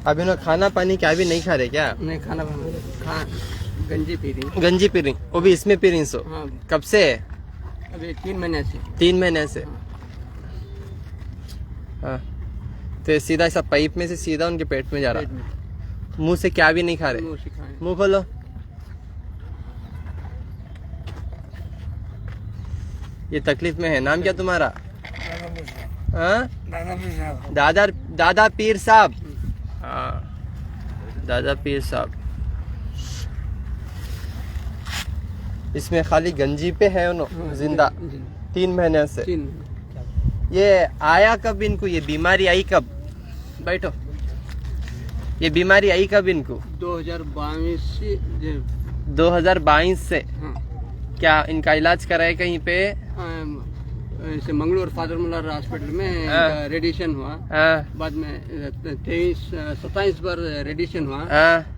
अभी ना खाना पानी क्या भी नहीं खा रहे क्या? नहीं खाना गंजी पी रही। गंजी पी रही, वो भी इसमें पी रही सो? हाँ कब से? अभी 3 महीने से। 3 महीने से। हाँ, तो सीधा ऐसा पाइप में से सीधा उनके पेट में जा रहा है। मुंह से क्या भी नहीं खा रहे? मुंह खोलो। ये तकलीफ में है। नाम क्या तुम्हारा? हाँ, दादा पीर साहब। हाँ, दादा पीर साहब। इसमें खाली गंजी पे है उन्होंने जिंदा 3 महीने से। ये आया कब इनको? ये बीमारी आई कब? बैठो। ये बीमारी आई कब इनको? 2022 से। हाँ। क्या इनका इलाज कराए कहीं पे? मंगलोर फादर मुल्लार हॉस्पिटल में रेडिएशन हुआ। बाद में 27 बार रेडिएशन हुआ।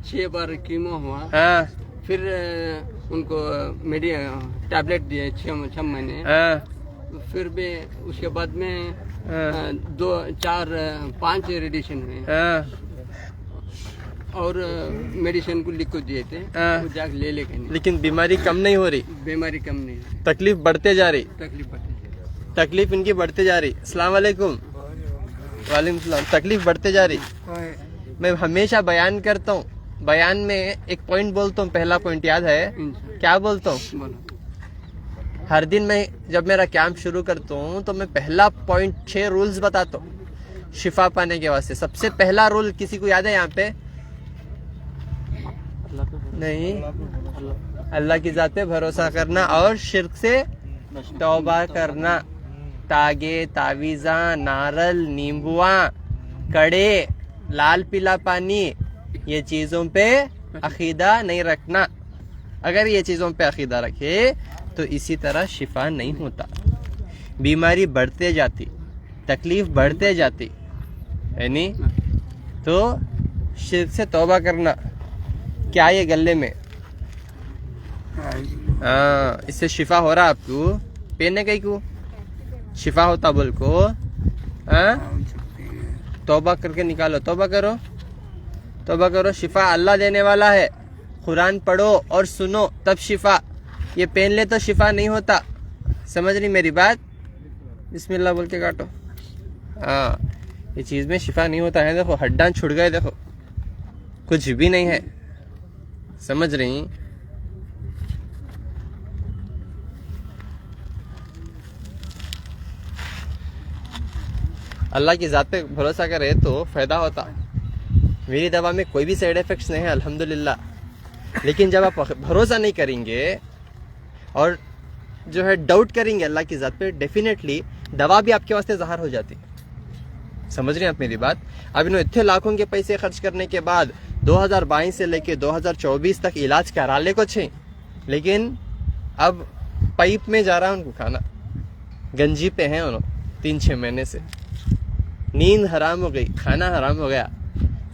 6 बार कीमो हुआ। फिर उनको टैबलेट दिए 6 महीने। फिर भी उसके बाद में 2 4 5 रेडिएशन हुए और मेडिसिन को लिख को दिए थे। वो जाकर ले लेके नहीं। लेकिन बीमारी कम नहीं हो रही। बीमारी कम नहीं, तकलीफ बढ़ते जा रही। तकलीफ इनकी बढ़ते जा रही। अस्सलाम वालेकुम। वालेकुम सलाम। तकलीफ बढ़ते जा रही। मैं हमेशा बयान करता हूँ, बयान में एक पॉइंट बोलता हूँ। पहला पॉइंट याद है क्या बोलता हूँ? हर दिन मैं जब मेरा कैंप शुरू करता हूँ तो मैं पहला पॉइंट 6 रूल्स बताता हूँ शिफा पाने के वास्ते। सबसे पहला रूल किसी को याद है यहाँ पे? नहीं। अल्लाह की जात पे भरोसा करना और शिर्क से तौबा करना। तागे, तावीज़ा, नारल, नींबुआ, कड़े, लाल पीला पानी, ये चीजों पे अकीदा नहीं रखना। अगर ये चीजों पे अकीदा रखे तो इसी तरह शिफा नहीं होता। बीमारी बढ़ते जाती, तकलीफ बढ़ते जाती है नहीं। तो शिर्क से तौबा करना। क्या ये गले में? हाँ, इससे शिफा हो रहा आपको? पीने कहीं को शिफा होता बोल को? हाँ, तौबा करके निकालो। तौबा करो, तौबा करो। शिफा अल्लाह देने वाला है। कुरान पढ़ो और सुनो तब शिफा। ये पहन ले तो शिफा नहीं होता। समझ रही मेरी बात? बिस्मिल्लाह बोल के काटो। हाँ, ये चीज में शिफा नहीं होता है। देखो हड्डां छुट गए, देखो कुछ भी नहीं है। समझ रही? अल्लाह की जात पे भरोसा करे तो फायदा होता। मेरी दवा में कोई भी साइड इफेक्ट्स नहीं है अल्हम्दुलिल्लाह। लेकिन जब आप भरोसा नहीं करेंगे और जो है डाउट करेंगे अल्लाह की जात पे, डेफिनेटली दवा भी आपके वास्ते ज़हर हो जाती। समझ रहे हैं आप मेरी बात? अब इन्होंने इतने लाखों के पैसे खर्च करने के बाद 2022 से लेके 2024 तक इलाज करा ले कुछ, लेकिन अब पाइप में जा रहा है उनको खाना। गंजी पे हैं उन्होंने 3-6 महीने से। नींद हराम हो गई, खाना हराम हो गया।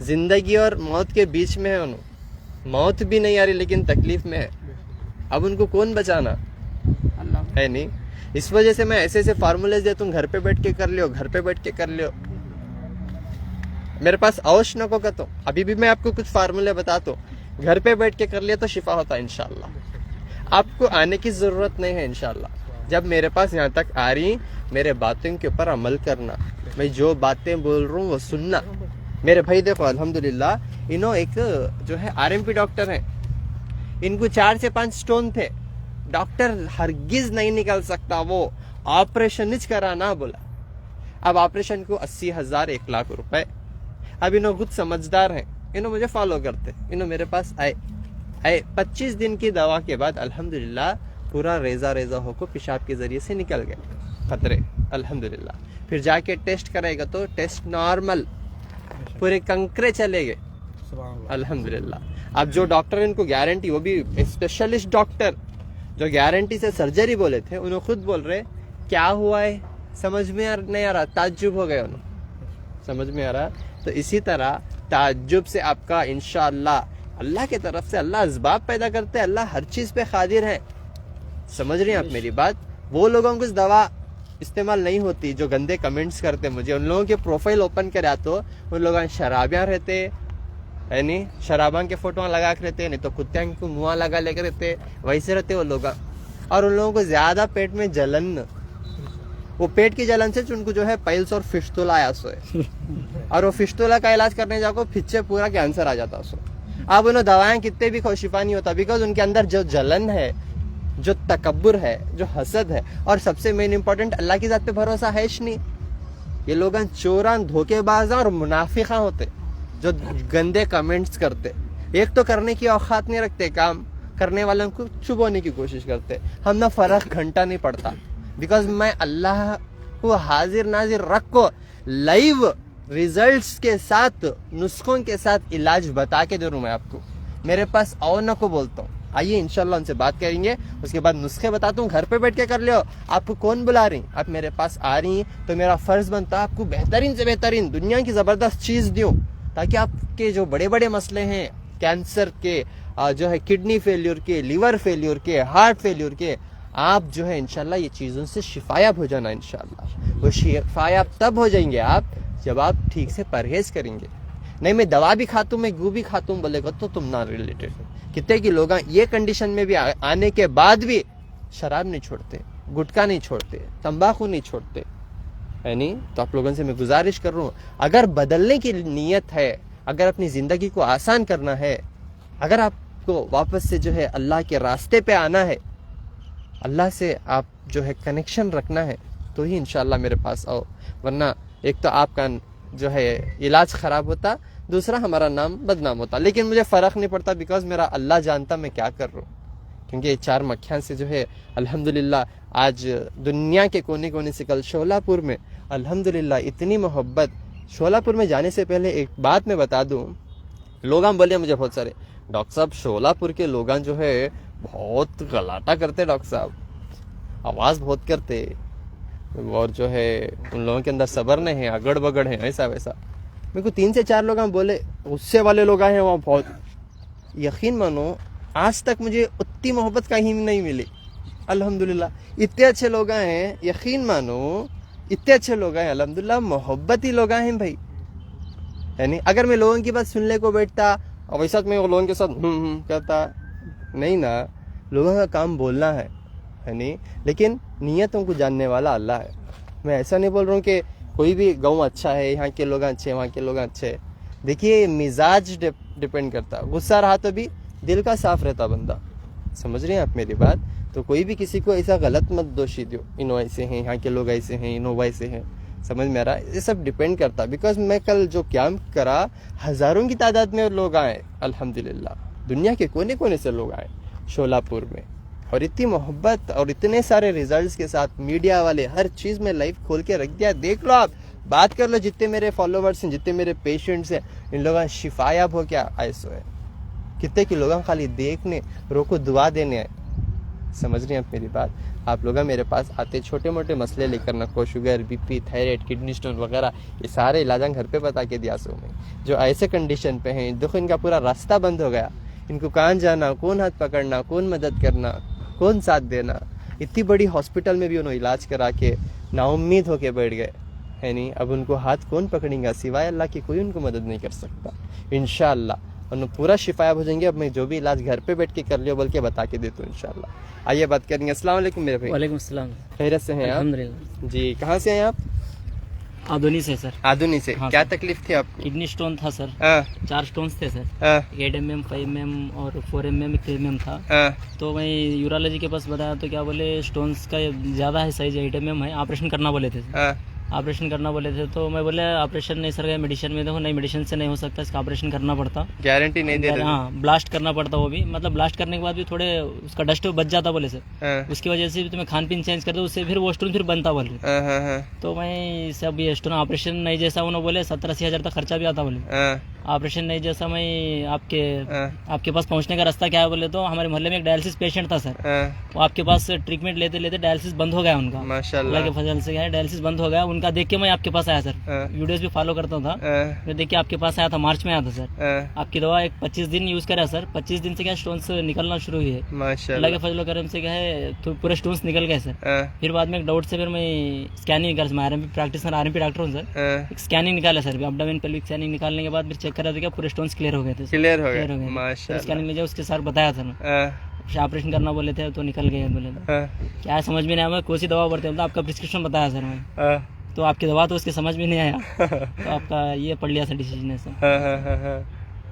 जिंदगी और मौत के बीच में है उन्होंने। मौत भी नहीं आ रही लेकिन तकलीफ में है। अब उनको कौन बचाना? अल्लाह है नहीं। इस वजह से मैं ऐसे ऐसे फार्मूले देता हूँ, घर पे बैठ के कर लियो, घर पे बैठ के कर लियो। मेरे पास अवश्य नको कहता हूँ। अभी भी मैं आपको कुछ फार्मूले बताता हूँ, घर पे बैठ के कर लिया तो शिफा होता है इंशाल्लाह। आपको आने की जरूरत नहीं है इंशाल्लाह। जब मेरे पास यहाँ तक आ रही, मेरे बातों के ऊपर अमल करना। मैं जो बातें बोल रहा हूँ वो सुनना। मेरे भाई देखो अल्हम्दुलिल्लाह, इन्हों एक जो है आरएमपी डॉक्टर हैं, इनको 4 से 5 स्टोन थे। डॉक्टर हरगिज नहीं निकल सकता, वो ऑपरेशन नहीं कराना बोला। अब ऑपरेशन को 80,000 1 लाख रुपए। अब इन्हों खुद समझदार हैं, इन्हों मुझे फॉलो करते, इन्हों मेरे पास आए 25 दिन की दवा के बाद अल्हम्दुलिल्लाह पूरा रेजा रेजा होकर पेशाब के जरिए से निकल गए खतरे अल्हम्दुलिल्लाह। फिर जाके टेस्ट करेगा तो टेस्ट नॉर्मल, पूरे कंकरे चले गए अल्हम्दुलिल्लाह। अब जो डॉक्टर इनको गारंटी, वो भी स्पेशलिस्ट डॉक्टर जो गारंटी से सर्जरी बोले थे, उन्होंने खुद बोल रहे क्या हुआ है समझ में नहीं आ रहा, ताज्जुब हो गए उन्होंने। समझ में आ रहा? तो इसी तरह ताज्जुब से आपका इंशाअल्लाह अल्लाह की तरफ से अल्लाह असबाब पैदा करते हैं। अल्लाह हर चीज पे कादिर है। समझ रहे हैं आप मेरी बात? वो लोगों को दवा इस्तेमाल नहीं होती जो गंदे कमेंट्स करते मुझे। उन लोगों के प्रोफाइल ओपन करा तो उन लोग शराबियाँ रहते, है नहीं, शराबा के फोटो लगा के रहते, नहीं तो कुत्ते को मुँह लगा लेकर रहते, वैसे रहते वो लोग। और उन लोगों को ज्यादा पेट में जलन, वो पेट की जलन से उनको जो है पाइल्स और फिस्टुला आया सो है, और वो फिस्टुला का इलाज करने जाओ पीछे पूरा कैंसर आ जाता सो। अब उन्हें दवाएं कितने भी खाओ शिफा नहीं होता, बिकॉज उनके अंदर जो जलन है, जो तकब्बुर है, जो हसद है, और सबसे मेन इंपॉर्टेंट अल्लाह की जात पे भरोसा है ही नहीं। ये लोग चोरान, धोखेबाज और मुनाफिका होते, जो गंदे कमेंट्स करते, एक तो करने की औकात नहीं रखते, काम करने वालों को चुभोने की कोशिश करते। हम ना फर्क घंटा नहीं पड़ता, बिकॉज मैं अल्लाह को हाजिर नाजिर रख को लाइव रिजल्ट्स के साथ, नुस्खों के साथ इलाज बता के दे रहा हूं मैं आपको। मेरे पास आओ ना को बोलता हूँ, आइए इंशाल्लाह उनसे बात करेंगे, उसके बाद नुस्खे बताता हूँ, घर पे बैठ के कर लियो। आपको कौन बुला रही, आप मेरे पास आ रही हैं तो मेरा फर्ज बनता है आपको बेहतरीन से बेहतरीन दुनिया की जबरदस्त चीज दूं, ताकि आपके जो बड़े बड़े मसले हैं, कैंसर के, जो है किडनी फेल्योर के, लिवर फेल्योर के, हार्ट फेल्योर के, आप जो है इंशाल्लाह ये चीजों से शिफायाब हो जाना। इंशाल्लाह वो शिफायाब तब हो जाएंगे आप जब आप ठीक से परहेज करेंगे। नहीं मैं दवा भी खाता हूँ, मैं गू भी खाता हूँ बोलेगा तो तुम ना रिलेटेड। कितने की लोग ये कंडीशन में भी आने के बाद भी शराब नहीं छोड़ते, गुटखा नहीं छोड़ते, तंबाकू नहीं छोड़ते, है नहीं। तो आप लोगों से मैं गुजारिश कर रहा हूँ, अगर बदलने की नीयत है, अगर अपनी जिंदगी को आसान करना है, अगर आपको वापस से जो है अल्लाह के रास्ते पे आना है, अल्लाह से आप जो है कनेक्शन रखना है, तो ही इंशाल्लाह मेरे पास आओ। वरना एक तो आपका जो है इलाज खराब होता, दूसरा हमारा नाम बदनाम होता। लेकिन मुझे फर्क नहीं पड़ता, बिकॉज मेरा अल्लाह जानता मैं क्या कर रहा हूँ। क्योंकि ये 4 मक्खियाँ से जो है अल्हम्दुलिल्लाह आज दुनिया के कोने कोने से, कल शोलापुर में अल्हम्दुलिल्लाह इतनी मोहब्बत। शोलापुर में जाने से पहले एक बात मैं बता दूं, लोग बोले मुझे बहुत सारे, डॉक्टर साहब शोलापुर के लोग जो है बहुत गलाटा करते, डॉक्टर साहब आवाज बहुत करते, और जो है उन लोगों के अंदर सब्र नहीं है, अगड़ बगड़ है, ऐसा वैसा। मेरे को 3 से 4 लोग बोले, गुस्से वाले लोग हैं वहाँ बहुत। यकीन मानो आज तक मुझे उतनी मोहब्बत कहीं नहीं मिली अल्हम्दुलिल्लाह। इतने अच्छे लोग हैं, यकीन मानो इतने अच्छे लोग हैं अल्हम्दुलिल्लाह, मोहब्बती लोग हैं भाई, है नहीं। अगर मैं लोगों की बात सुनने को बैठता और वैसा मैं लोगों के साथ कहता नहीं ना, लोगों का काम बोलना है नहीं। लेकिन नियतों को जानने वाला अल्लाह है। मैं ऐसा नहीं बोल रहा हूँ कि कोई भी गाँव अच्छा है, यहाँ के लोग अच्छे, वहाँ के लोग अच्छे। देखिए मिजाज डिपेंड करता, गुस्सा रहा तो भी दिल का साफ रहता बंदा, समझ रहे हैं आप मेरी बात। तो कोई भी किसी को ऐसा गलत मत दोषी दो, इनो ऐसे हैं, यहाँ के लोग ऐसे हैं, इनो वैसे हैं, समझ में आ रहा है। ये सब डिपेंड करता, बिकॉज मैं कल जो कैंप करा, हजारों की तादाद में लोग आए अल्हम्दुलिल्लाह, दुनिया के कोने कोने से लोग आए शोलापुर में, और इतनी मोहब्बत और इतने सारे रिजल्ट्स के साथ। मीडिया वाले हर चीज में लाइव खोल के रख दिया, देख लो आप, बात कर लो। जितने मेरे फॉलोवर्स हैं, जितने मेरे पेशेंट्स हैं, इन लोगों शिफायाब हो क्या ऐसो है। कितने के लोग खाली देखने, रोको दुआ देने आए, समझ रहे हैं आप मेरी बात। आप लोग मेरे पास आते छोटे मोटे मसले लेकर ना, को sugar, BP, thyroid, kidney stone वगैरह, ये सारे इलाज घर पे बता के दिया। सो में जो ऐसे कंडीशन पे हैं, देखो इनका पूरा रास्ता बंद हो गया, इनको कहाँ जाना, कौन हाथ पकड़ना, कौन मदद करना, कौन साथ देना। इतनी बड़ी हॉस्पिटल में भी उन्होंने इलाज करा के नाउम्मीद होके बैठ गए, है नहीं। अब उनको हाथ कौन पकड़ेगा, सिवाय अल्लाह की कोई उनको मदद नहीं कर सकता। इंशाअल्लाह उन्हें पूरा शिफायाब हो जाएंगे। अब मैं जो भी इलाज घर पे बैठ के कर लियो बोल के बता के देता हूँ इंशाअल्लाह। आइए बात करेंगे। अस्सलाम वालेकुम मेरे भाई। वालेकुम अस्सलाम। खैरियत से हैं आप? अल्हम्दुलिल्लाह जी। कहाँ से हैं आप? आधुनी से सर। आधुनी से। हाँ, क्या सर। तकलीफ थी आपको? किडनी स्टोन था सर। 4 स्टोन्स थे सर। 8 mm, 5 mm और 4 mm, 3 mm था। तो मैं यूरोलॉजी के पास बताया तो क्या बोले, स्टोन्स का ज्यादा है साइज, 8 mm है, ऑपरेशन करना बोले थे। ऑपरेशन करना बोले थे तो मैं बोले ऑपरेशन नहीं सर, मेडिसिन में देखो, नहीं मेडिसिन से नहीं हो सकता, इसका ऑपरेशन करना पड़ता, गारंटी नहीं दे रहे। हाँ, ब्लास्ट करना पड़ता, वो भी मतलब ब्लास्ट करने के बाद भी थोड़े उसका डस्ट बच जाता बोले सर। उसकी वजह से भी तुम्हें खान पीन चेंज कर दो, उससे फिर वो स्टोन फिर बनता बोले। तो मैं सब ये स्टोन ऑपरेशन नहीं जैसा उन्होंने बोले 70-80 हज़ार तक खर्चा भी आता बोले। ऑपरेशन नहीं जैसा मैं आपके पास पहुंचने का रास्ता क्या है बोले, तो हमारे मोहल्ले में एक डायलिसिस पेशेंट था सर। वो आपके पास ट्रीटमेंट लेते लेते डायलिसिस बंद हो गया उनका, माशाल्लाह के फजल से क्या है, डायलिसिस बंद हो गया। उनका देख के मैं आपके पास आया सर, वीडियोस भी फॉलो करता था, मैं देख के आपके पास आया था, मार्च में आया था सर। आपकी दवा एक 25 दिन यूज करा सर, 25 दिन से क्या स्टोन्स निकलना शुरू हुई है, अल्लाह के फजल करम से क्या है, तो पूरे स्टोन्स निकल गए सर। फिर बाद में एक डाउट से फिर मैं स्कैनिंग निकाल, मैं आरएमपी प्रैक्टिशनर, आरएमपी डॉक्टर हूँ सर, एक स्कैनिंग निकाला सर, एब्डोमेन पेल्विक स्कैनिंग निकालने के बाद फिर चेक करा था क्या पूरे स्टोन्स क्लियर हो गए थे, क्लियर हो गए माशाल्लाह। स्कैनिंग ले जाओ, उसके सर बताया था, ऑपरेशन करना बोले थे तो निकल गए बोले थे। क्या समझ में नहीं आया, कौन सी दवा बढ़ते हैं, आपका प्रिस्क्रिप्शन बताया सर मैं, तो आपकी दवा तो उसके समझ में नहीं आया, तो आपका ये पढ़ लिया सर डिसीजन है सर।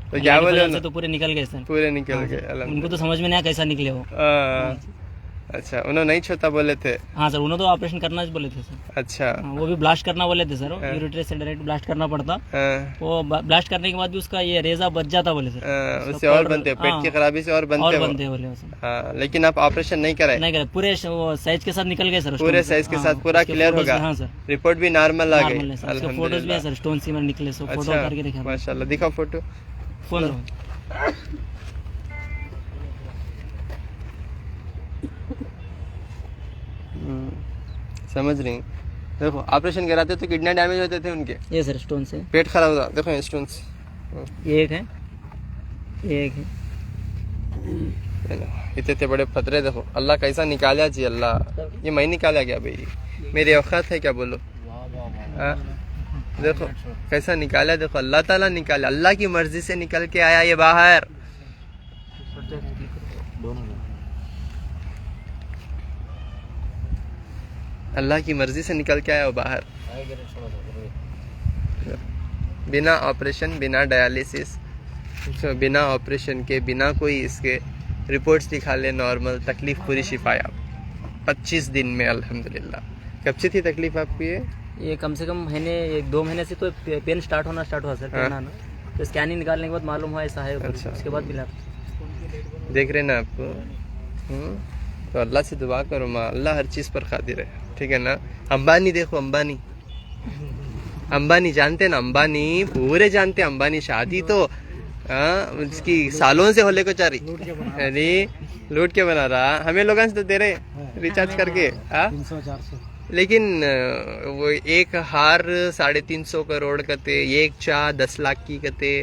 तो क्या बोले, तो पूरे निकल गए सर, पूरे निकल गए, उनको तो समझ में नहीं आया कैसा निकले वो। अच्छा, उन्होंने नहीं छोटा बोले थे? हाँ सर, उन्होंने तो ऑपरेशन करना बोले थे सर। अच्छा, वो भी ब्लास्ट करना बोले थे सर, यूरेटर से डायरेक्ट ब्लास्ट करना पड़ता, वो ब्लास्ट करने के बाद भी उसका ये रेजा बच जाता बोले सर, उससे और बनते, पेट की खराबी से और बनते बोले। हाँ, लेकिन आप ऑपरेशन नहीं कराए? नहीं कराए, पूरे साइज के साथ निकल गए सर, पूरे साइज के साथ पूरा क्लियर होगा। हाँ सर, रिपोर्ट भी नॉर्मल आ गई, फोटोज भी है सर, स्टोन सीमर निकले, सो फोटो करके दिखा माशाल्लाह। दिखाओ फोटो, फोन समझ रही। देखो ऑपरेशन कराते तो किडनी डैमेज होते थे उनके, ये सर स्टोन से पेट खराब होता, देखो स्टोन से, ये एक है, ये एक है, इतने बड़े पतरे, देखो अल्लाह कैसा निकाला जी, अल्लाह ये मैं निकाला क्या भाई, मेरी औकात है क्या बोलो? देखो कैसा निकाला, देखो अल्लाह ताला निकाला, अल्लाह की मर्जी से निकल के आया ये बाहर। अल्लाह की मर्जी से निकल के आया वो बाहर, बिना ऑपरेशन, बिना डायलिसिस, बिना ऑपरेशन के, बिना कोई इसके रिपोर्ट्स दिखा ले नॉर्मल, तकलीफ पूरी शिफाया 25 दिन में अल्हम्दुलिल्लाह। कब से थी तकलीफ आपकी ये कम से कम महीने, 1-2 महीने से तो पेन स्टार्ट हुआ सर, पेन आना, तो स्कैनिंग निकालने के बाद मालूम हुआ ऐसा है। अच्छा। उसके बाद मिला, देख रहे ना आपको। तो अल्लाह से दुआ करो माँ, अल्लाह हर चीज़ पर कादिर है, ठीक है ना। अंबानी देखो, अंबानी जानते ना, अंबानी पूरे जानते, अंबानी शादी तो उसकी सालों से होले को चारी, यानी लूट के बना रहा, हमें लोगों से तो दे रहे रिचार्ज करके, 300-400, लेकिन वो एक हार 350 करोड़ कते, एक चाह 10 लाख की कते,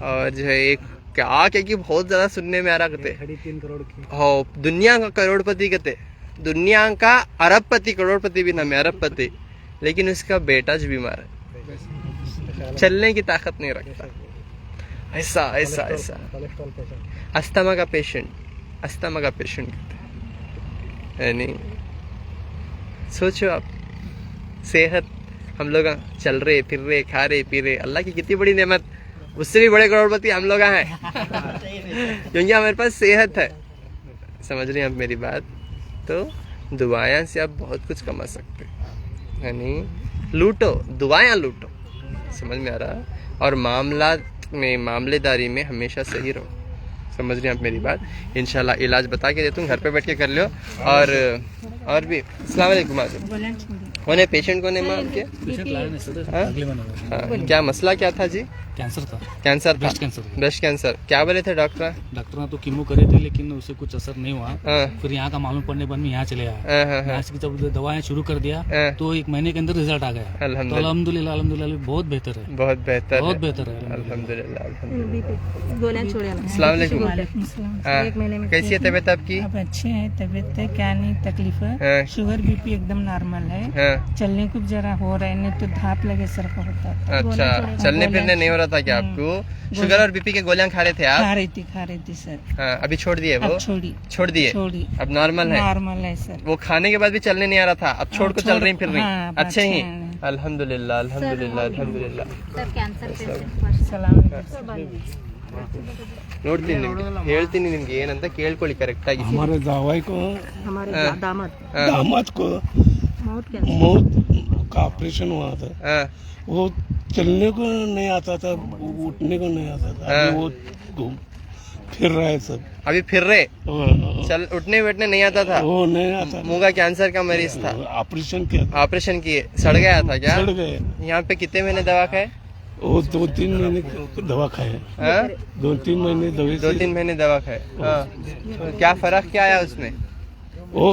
और जो है एक क्या कि बहुत ज्यादा सुनने में आ रहा कते 3 करोड़ की, हो दुनिया का करोड़पति कते, दुनिया का अरबपति, करोड़पति भी ना में अरबपति, लेकिन उसका बेटा जो बीमार है, चलने की ताकत नहीं रखता, ऐसा ऐसा ऐसा अस्थमा का पेशेंट यानी सोचो आप, सेहत, हम लोग चल रहे फिर रहे, खा रहे पी रहे, अल्लाह की कितनी बड़ी नेमत, उससे भी बड़े करोड़पति हम लोग हैं क्योंकि हमारे पास सेहत है। समझ रहे हैं आप मेरी बात? तो दुआएं से आप बहुत कुछ कमा सकते, यानी लूटो, दुआएं लूटो, समझ में आ रहा? और मामलेदारी में हमेशा सही रहो, समझ रहे हैं आप मेरी बात? इंशाल्लाह इलाज बता के देता हूँ, घर पे बैठ के कर लो। और भी अस्सलाम वालेकुम। कौन है पेशेंट, कौन है माँ आपके? क्या मसला क्या था जी? कैंसर था, ब्रेस्ट कैंसर। क्या बोले थे डॉक्टर ने तो कीमो करे थे, लेकिन उससे कुछ असर नहीं हुआ। फिर यहाँ का मालूम पड़ने पर मैं यहाँ चले आया, यहाँ से जब दवाएं शुरू कर दिया तो 1 महीने के अंदर रिजल्ट आ गया। अल्हम्दुलिल्लाह बहुत बेहतर है, बहुत बेहतर है अल्हम्दुलिल्लाह। अस्सलाम वालेकुम। कैसी है तबीयत आपकी? अब अच्छे है तबीयत, क्या नहीं तकलीफ है, शुगर बीपी एकदम नॉर्मल है, चलने को जरा हो रहा है, नहीं तो धाप लगे सर का होता है। अच्छा, चलने फिरने नहीं हो रहा था क्या आपको? शुगर और बीपी के गोलियां खा रहे थे आप? खा रही थी सर। अभी छोड़ दिए? वो छोड़ दिए, अब नॉर्मल है सर। वो खाने के बाद भी चलने नहीं आ रहा था, अब छोड़ कर चल रही फिर रही, अच्छे ही अल्हम्दुलिल्लाह अल्हम्दुलिल्लाह अल्हम्दुलिल्लाह। ನೋಡ್ತೀನಿ ಹೇಳ್ತೀನಿ ನಿಮ್ಗೆ ಏನಂತ ಕೇಳ್ಕೊಳ್ಳಿ ಕರೆಕ್ಟ್ ಆಗಿ। हमारे दावाई को, हमारे दामाद को मौत का ऑपरेशन हुआ था, वो चलने को नहीं आता था, उठने को नहीं आता था, वो घूम फिर रहे सब, अभी फिर रहे, चल उठने बैठने नहीं आता था, वो नहीं आता, मुंह का कैंसर का मरीज था, ऑपरेशन किए, सड़ गया था क्या? सड़ गए। यहाँ पे कितने महीने दवा खाए? वो 2-3 महीने दवा खाए, 2-3 महीने दवा खाए। तो क्या फर्क क्या आया उसमें? वो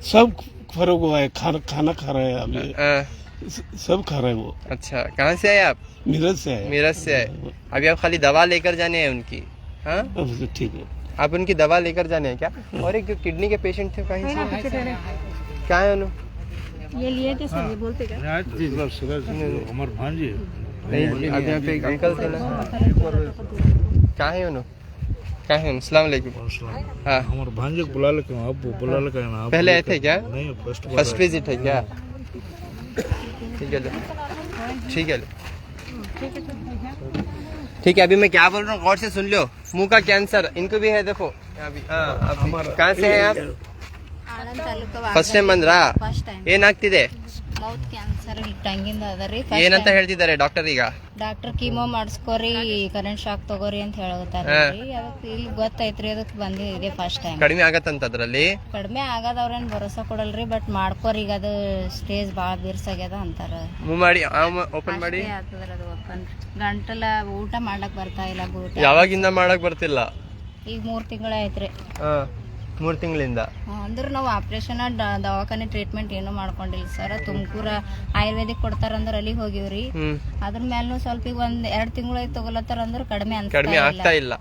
सब फर्क हुआ है, खाना खा रहे हैं अभी, सब खा रहे हैं वो। अच्छा, कहाँ से आए आप? मीरज से है। मीरज से आए। अभी आप खाली दवा लेकर जाने हैं उनकी? हाँ ठीक है, आप उनकी दवा लेकर जाने हैं क्या? और एक जो किडनी के पेशेंट थे कहीं से, क्या है उन्होंने? ये लिए थे सर, ये बोलते क्या? हमारे भांजे नहीं, अभी यहाँ पे एक अंकल थे ना, क्या है उन्होंने? क्या है? अस्सलाम वालेकुम। हाँ, हमारे भांजे को बुला लेके आप बुला लेके ना। पहले आए थे क्या? नहीं, फर्स्ट विजिट है क्या? ठीक है, ठीक है, ठीक है। अभी मैं क्या बोल रहा हूँ गौर से सुन लो। मुंह का कैंसर इनको भी है, देखो अभी। कहाँ से हैं आप? ಆನಂದ್ ತಾಲೂಕು ಫಸ್ಟ್ ಟೈಮ್ ಬಂದ್ರಾ? ಫಸ್ಟ್ ಟೈಮ್ ಏನಾಗ್ತಿದೆ? ಮೌತ್ ಕ್ಯಾನ್ಸರ್ ಟಂಗಿಂದ ಅದರಿ. ಏನಂತ ಹೇಳ್ತಿದ್ದಾರೆ ಡಾಕ್ಟರ್ ಈಗ? ಡಾಕ್ಟರ್ ಕೀಮೋ ಮಾಡಿಸ್ಕೋರಿ, ಕರೆಂಟ್ ಶಾಕ್ ತಗೋರಿ ಅಂತ ಹೇಳ್ತಾರ. ಅದಕ್ಕೆ ಇಲ್ಲಿ ಗೊತ್ತೈತ್ರಿ, ಅದಕ್ಕೆ ಬಂದಿದೆ ಫಸ್ಟ್ ಟೈಮ್. ಕಡಿಮೆ ಆಗತ್ತಂತ ಅದ್ರಲ್ಲಿ? ಕಡಿಮೆ ಆಗದ ಅವ್ರೇನ್ ಭರೋಸಾ ಕೊಡಲ್ರಿ, ಬಟ್ ಮಾಡ್ಕೋರಿ, ಈಗ ಅದು ಸ್ಟೇಜ್ ಬಾಳ ಬಿರ್ಸಾಗ್ಯದ ಅಂತಾರ. ಮೂವ್ ಮಾಡಿ, ಓಪನ್ ಮಾಡಿ. ಆಗ್ತದ್ರಿ ಅದು ಓಪನ್. ಗಂಟಲ ಊಟ ಮಾಡ್ಲಕ್ ಬರ್ತಾ ಇಲ್ಲ. ಯಾವಾಗಿಂದ ಮಾಡಕ್ ಬರ್ತಿಲ್ಲ? ಈಗ 3 ತಿಂಗಳ ಆಯ್ತ್ರಿ. 3 ತಿಂಗಳಿಂದ. ಅಂದ್ರೆ ನಾವು ಆಪರೇಷನ್ ದವಾಖಾನೆ ಟ್ರೀಟ್ಮೆಂಟ್ ಏನು ಮಾಡ್ಕೊಂಡಿಲ್ಲ ಸರ್. ತುಮಕೂರ ಆಯುರ್ವೇದಿಕ್ ಕೊಡ್ತಾರಂದ್ರೆ ಅಲ್ಲಿಗೆ ಹೋಗಿವ್ರಿ. ಅದ್ರ ಮೇಲೂ ಸ್ವಲ್ಪ ಈಗ 1-2 ತಿಂಗಳು ತಗೊಳತ್ತಾರ ಅಂದ್ರೆ ಕಡಿಮೆ ಆಗ್ತಾ ಇಲ್ಲ.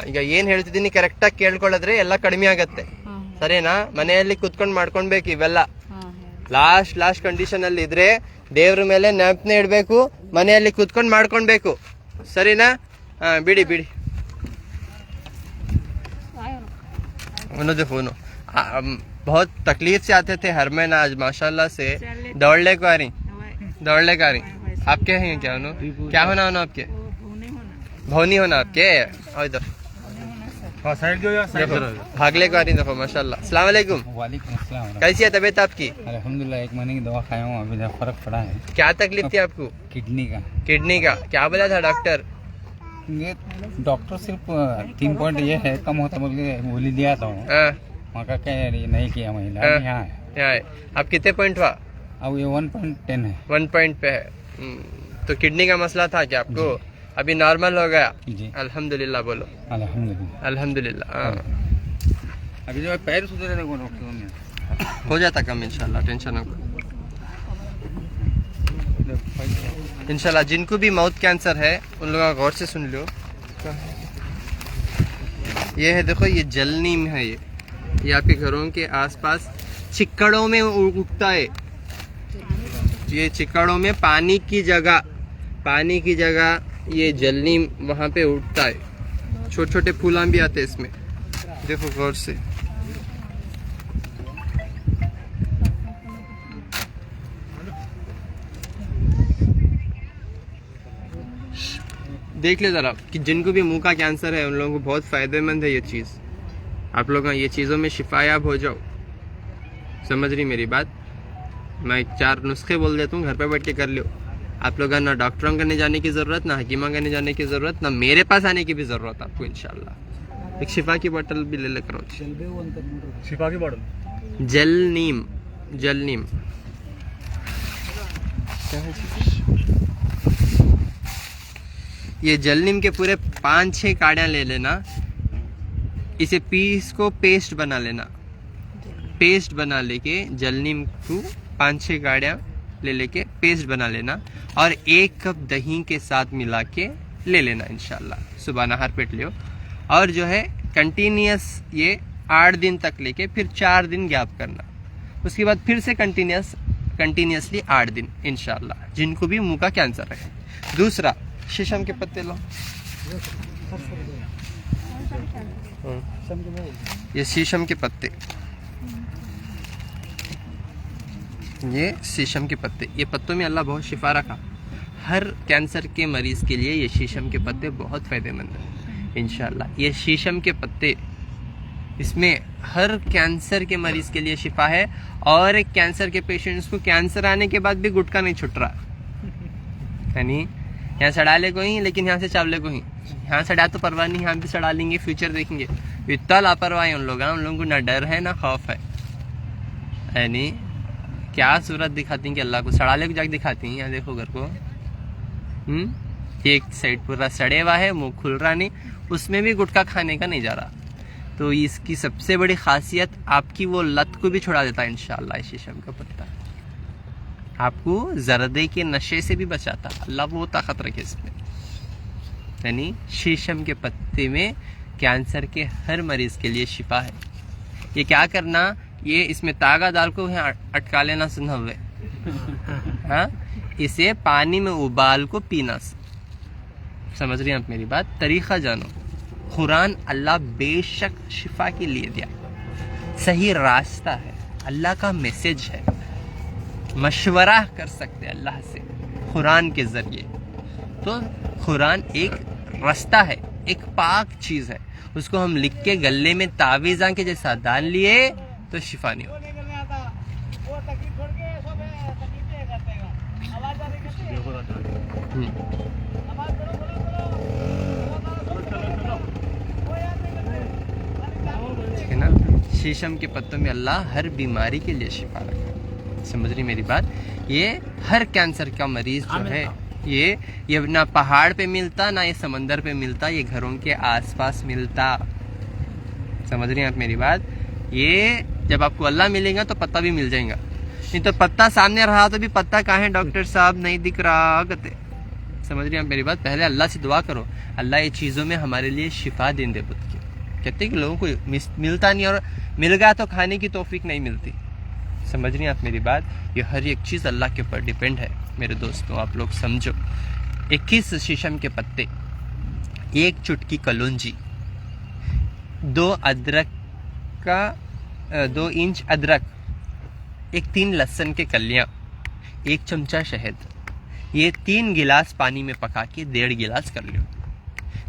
ಈಗ ಏನ್ ಹೇಳ್ತಿದ್ದೀನಿ ಕರೆಕ್ಟ್ ಆಗಿ ಕೇಳ್ಕೊಳ್ಳೋದ್ರೆ ಎಲ್ಲ ಕಡಿಮೆ ಆಗತ್ತೆ, ಸರಿನಾ? ಮನೆಯಲ್ಲಿ ಕುತ್ಕೊಂಡ್ ಮಾಡ್ಕೊಳ್ಬೇಕು ಇವೆಲ್ಲ. ಲಾಸ್ಟ್ ಕಂಡೀಷನ್ ಅಲ್ಲಿ ಇದ್ರೆ ದೇವ್ರ ಮೇಲೆ ನೆನಪನೆ ಇಡ್ಬೇಕು, ಮನೆಯಲ್ಲಿ ಕುತ್ಕೊಂಡ್ ಮಾಡ್ಕೊಳ್ಬೇಕು, ಸರಿನಾ? ಬಿಡಿ. उन्होंने देखो बहुत तकलीफ से आते थे हर महीना, आज माशाल्लाह से दौड़ने को आ रही। आपके हैं क्या? क्या होना आपके? भवनी होना आपके? और इधर भागले को आ रही, देखो माशाल्लाह। अस्सलाम वालेकुम। वालेकुम अस्सलाम। कैसी है तबीयत आपकी? अल्हम्दुलिल्लाह, 1 महीने की दवा खाया हूँ, अभी फर्क पड़ा है। क्या तकलीफ थी आपको? किडनी का क्या बोला था डॉक्टर? ये डॉक्टर सिर्फ 3 पॉइंट ये है कम होता, बोल के गोली दिया था वहाँ का, क्या नहीं किया महिला। यहाँ है। आप कितने पॉइंट हुआ? अब ये 1.10 है। 1 पॉइंट पे है। तो किडनी का मसला था क्या आपको? अभी नॉर्मल हो गया? जी अल्हम्दुलिल्लाह बोलो। अल्हम्दुलिल्लाह। अभी जो पैर सुधर रहे डॉक्टर में हो जाता कम इंशाल्लाह, टेंशन न करो इंशाल्लाह। जिनको भी माउथ कैंसर है उन लोगों गौर से सुन लो। ये है, देखो ये जल नीम है। ये आपके घरों के आसपास चिक्कड़ों में उगता है। ये चिक्कड़ों में पानी की जगह ये जल नीम वहाँ पे उगता है। छोटे छोटे फूला भी आते हैं इसमें, देखो गौर से। देख ले जरा कि जिनको भी मुंह का कैंसर है उन लोगों को बहुत फायदेमंद है ये चीज़। आप लोग ये चीज़ों में शिफायाब हो जाओ, समझ रही मेरी बात? मैं 4 नुस्खे बोल देता हूँ, घर पे बैठ के कर लो। आप लोग ना डॉक्टरों करने जाने की ज़रूरत, ना हकीमा करने जाने की ज़रूरत, ना मेरे पास आने की भी ज़रूरत आपको इंशाल्लाह। एक शिफा की बोतल भी ले लेकर आओ। शिफा की बोतल? जल नीम। ये जल नीम के पूरे 5-6 काड़ियाँ ले लेना, इसे पीस को पेस्ट बना लेना। पेस्ट बना लेके जल नीम को 5-6 काड़ियाँ ले लेके पेस्ट बना लेना और 1 कप दही के साथ मिला के ले लेना इंशाल्लाह। सुबह नहर पेट लियो और जो है कंटिन्यूस ये 8 दिन तक लेके फिर 4 दिन गैप करना, उसके बाद फिर से कंटिन्यूसली 8 दिन इंशाल्लाह, जिनको भी मुंह का कैंसर है। दूसरा, शीशम के पत्ते लो। ये शीशम के पत्ते, ये पत्तों में अल्लाह बहुत शिफा रखा। हर कैंसर के मरीज के लिए ये शीशम के पत्ते बहुत फायदेमंद है इंशाल्लाह। ये शीशम के पत्ते, इसमें हर कैंसर के मरीज के लिए शिफा है। और एक कैंसर के पेशेंट्स को कैंसर आने के बाद भी गुटखा नहीं छूट रहा, यानी यहाँ सड़ाले को ही, लेकिन यहाँ से चावले को ही। यहाँ सड़ा तो परवाह नहीं, यहाँ भी सड़ा लेंगे, फ्यूचर देखेंगे। इतना लापरवाह है उन लोगों को ना डर है ना खौफ है, यानी क्या सूरत दिखाती हैं कि अल्लाह को सड़ाले को जाके दिखाती हैं। यहाँ देखो घर को, एक साइड पूरा सड़े हुआ है, मुंह खुल रहा नहीं, उसमें भी गुटखा खाने का नहीं जा रहा। तो इसकी सबसे बड़ी खासियत आपकी वो लत को भी छुड़ा देता है इंशाल्लाह शीशम का पत्ता। आपको जर्दे के नशे से भी बचाता। अल्लाह वो ताकत रखे इसमें। यानी शीशम के पत्ते में कैंसर के हर मरीज के लिए शिफा है। ये क्या करना, ये इसमें तागा दाल को अटका लेना सुना हुए, हाँ, इसे पानी में उबाल को पीना। समझ रही हैं आप मेरी बात? तरीका जानो। कुरान अल्लाह बेशक शिफा के लिए दिया, सही रास्ता है, अल्लाह का मैसेज है। मशवरा कर सकते हैं अल्लाह से कुरान के जरिए। तो कुरान एक रास्ता है, एक पाक चीज है, उसको हम लिख के गले में तावीज़ा के जैसा डाल लिए तो शिफा नहीं होती। ठीक है ना? शीशम के पत्तों में अल्लाह हर बीमारी के लिए शिफा रखा। समझ रही मेरी बात? ये हर कैंसर का मरीज जो है, ये ना पहाड़ पे मिलता, ना ये समंदर पे मिलता, ये घरों के आसपास मिलता। समझ रही हैं आप मेरी बात? ये जब आपको अल्लाह मिलेगा तो पत्ता भी मिल जाएगा, नहीं तो पत्ता सामने रहा तो भी पत्ता कहाँ है डॉक्टर साहब, नहीं दिख रहा कहते। समझ रही हैं आप मेरी बात? पहले अल्लाह से दुआ करो, अल्लाह ये चीज़ों में हमारे लिए शिफा दे दे। कहते हैं कि लोगों को मिलता नहीं, और मिल गया तो खाने की तौफीक नहीं मिलती। समझ रही हैं आप मेरी बात? ये हर एक चीज़ अल्लाह के ऊपर डिपेंड है मेरे दोस्तों, आप लोग समझो। 21 शीशम के पत्ते, 1 चुटकी कलौंजी, 2 अदरक का 2 इंच अदरक, 3 लहसुन के कलियां, 1 चमचा शहद, ये 3 गिलास पानी में पका के 1.5 गिलास कर लो।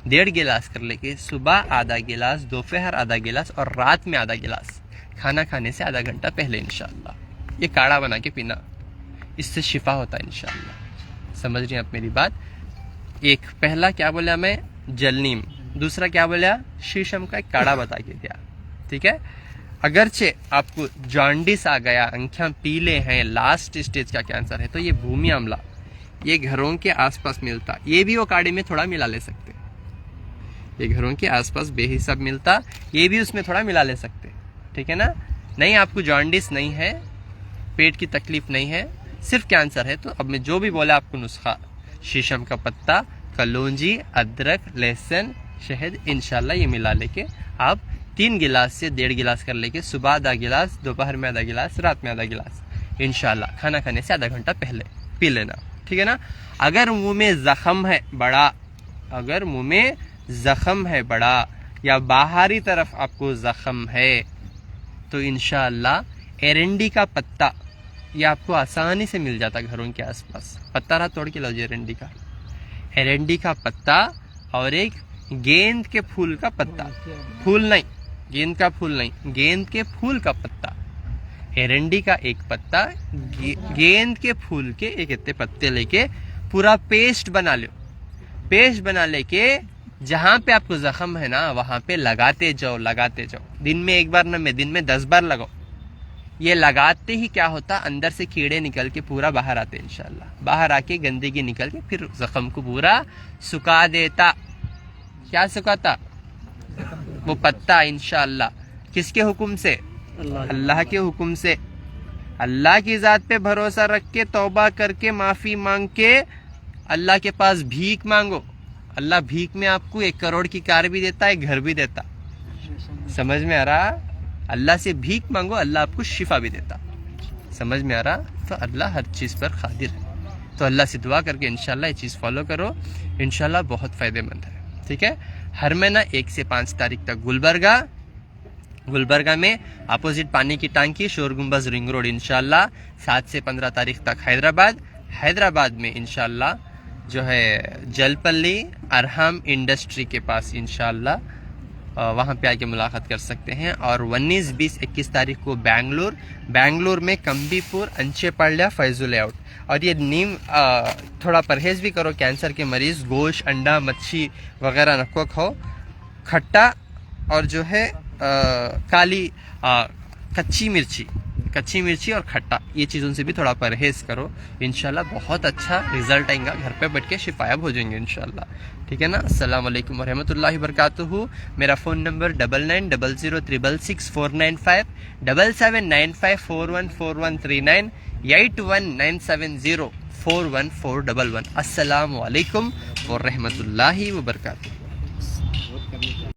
1.5 गिलास कर लेके सुबह आधा गिलास, दोपहर आधा गिलास और रात में आधा गिलास, खाना खाने से आधा घंटा पहले इंशाअल्लाह ये काढ़ा बना के पीना। इससे शिफा होता है इंशाअल्लाह। समझ रही हैं आप मेरी बात? एक पहला क्या बोला मैं, जलनीम, दूसरा क्या बोला, शीशम का एक काढ़ा बता के दिया। ठीक है? अगरचे आपको जॉन्डिस आ गया, आंखें पीले हैं, लास्ट स्टेज का कैंसर है, तो ये भूमि आंवला, ये घरों के आसपास मिलता, ये भी वो काढ़े में थोड़ा मिला ले सकते। ये घरों के आसपास बेहिसाब मिलता, ये भी उसमें थोड़ा मिला ले सकते। ठीक है ना? नहीं आपको जॉन्डिस नहीं है, पेट की तकलीफ नहीं है, सिर्फ कैंसर है, तो अब मैं जो भी बोला आपको नुस्खा, शीशम का पत्ता, कलौंजी, अदरक, लहसुन, शहद, इंशाल्लाह ये मिला लेके आप 3 गिलास से 1.5 गिलास कर लेके सुबह आधा गिलास, दोपहर में आधा गिलास, रात में आधा गिलास, इंशाल्लाह खाना खाने से आधा घंटा पहले पी लेना। ठीक है ना? अगर मुंह में जख्म है बड़ा, अगर मुंह में जख्म है बड़ा या बाहरी तरफ आपको जख्म है, तो इंशाअल्लाह एरंडी का पत्ता ये आपको आसानी से मिल जाता घरों के आसपास। पत्ता रहा तोड़ के लाओ एरंडी का, एरंडी का पत्ता और एक गेंद के फूल का पत्ता, फूल नहीं, गेंद का फूल नहीं, गेंद के फूल का पत्ता, एरंडी का एक पत्ता, गेंद के फूल के एक इतने पत्ते लेके पूरा पेस्ट बना लो। पेस्ट बना लेके जहां पे आपको जख्म है ना वहां पे लगाते जाओ, लगाते जाओ। दिन में एक बार ना, मैं दिन में 10 बार लगाओ। ये लगाते ही क्या होता, अंदर से कीड़े निकल के पूरा बाहर आते इंशाल्लाह, बाहर आके गंदगी निकल के फिर जख्म को पूरा सुखा देता। क्या सुखाता? वो पत्ता इंशाल्लाह। किसके हुक्म से? अल्लाह के हुक्म से। अल्लाह की जात पे भरोसा रख के तौबा करके माफी मांग के अल्लाह के पास भीख मांगो। अल्लाह भीख में आपको 1 करोड़ की कार भी देता है, घर भी देता। समझ में आ रहा? अल्लाह से भीख मांगो, अल्लाह आपको शिफा भी देता। समझ में आ रहा? तो अल्लाह हर चीज़ पर कादिर है। तो अल्लाह से दुआ करके इंशाल्लाह ये चीज़ फॉलो करो, इंशाल्लाह बहुत फ़ायदेमंद है। ठीक है? हर महीना 1 से 5 तारीख तक गुलबर्गा में अपोजिट पानी की टांकी, शोर गुंबज, रिंग रोड इंशाल्लाह। 7 से 15 तारीख तक हैदराबाद में इंशाल्लाह जो है जलपल्ली अरहम इंडस्ट्री के पास इंशाल्लाह, वहाँ पे आके मुलाकात कर सकते हैं। और 19, 20, 21 तारीख को बैंगलोर में कंबीपुर, अंचेपाಳ್ಯ, फैजुल लेआउट। और ये नीम थोड़ा परहेज भी करो, कैंसर के मरीज गोश्त, अंडा, मच्छी वगैरह नको खाओ, खट्टा और जो है काली कच्ची कच्ची मिर्ची और खट्टा, ये चीज़ों से भी थोड़ा परहेज़ करो। इंशाल्लाह बहुत अच्छा रिजल्ट आएगा, घर पे बैठ के शिफायाब हो जाएंगे इंशाल्लाह। ठीक है ना। अस्सलाम वालेकुम वरहमतुल्लाहि वबरकातुहू। मेरा फ़ोन नंबर 9900664995, 7795414139, 8197041411। अस्सलाम वालेकुम वरहमतुल्लाहि वबरकातुहू।